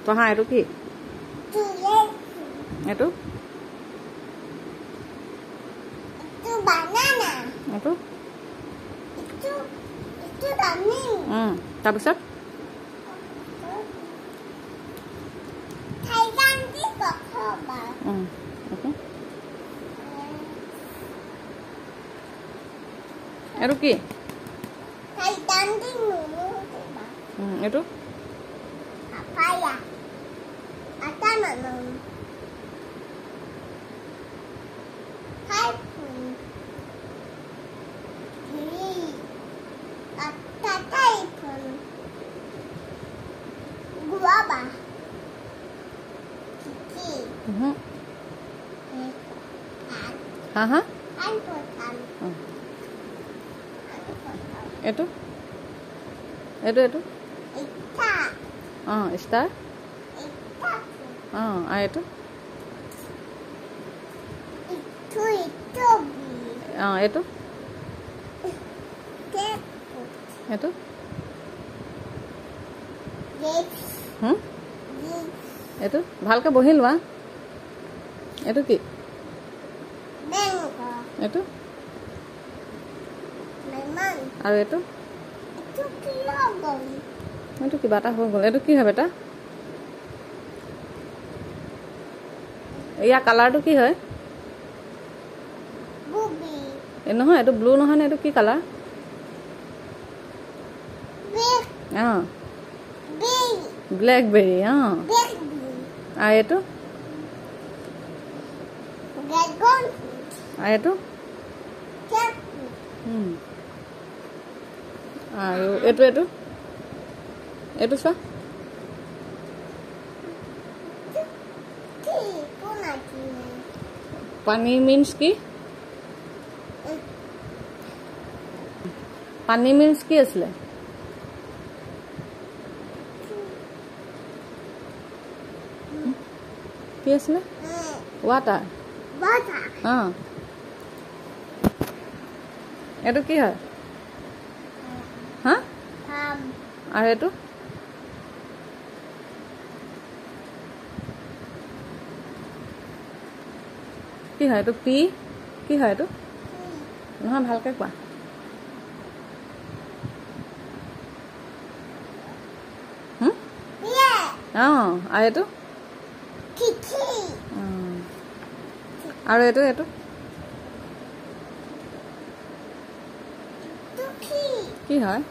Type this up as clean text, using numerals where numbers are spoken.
পঢ়া এইটো কি এইটো এইটো তাৰপিছত এইটো কি এইটো হা এইটো এইটো এইটো ষ্টাৰ এইটো এইটো এইটো এইটো ভালকে বহি লোৱা এইটো কি এইটো আৰু এইটো এইটো কিবা এটা হৈ গ'ল এইটো কি হয় বেটা ইয়াৰ কালাৰটো কি হয় নহয় এইটো ব্লু নহয় নে এইটো কি কালাৰ ব্লেকবেৰী আৰু এইটো এইটো আৰু এইটো এইটো এইটো চোৱা পানী মিন্স কি পানী মিন্স কি আছিলে কি আছিলে ৱাটাৰ এইটো কি হয় হা আৰু এইটো কি হয় এইটো পি কি হয় এইটো নহয় ভালকে কোৱা আৰু এইটো আৰু এইটো এইটো কি হয়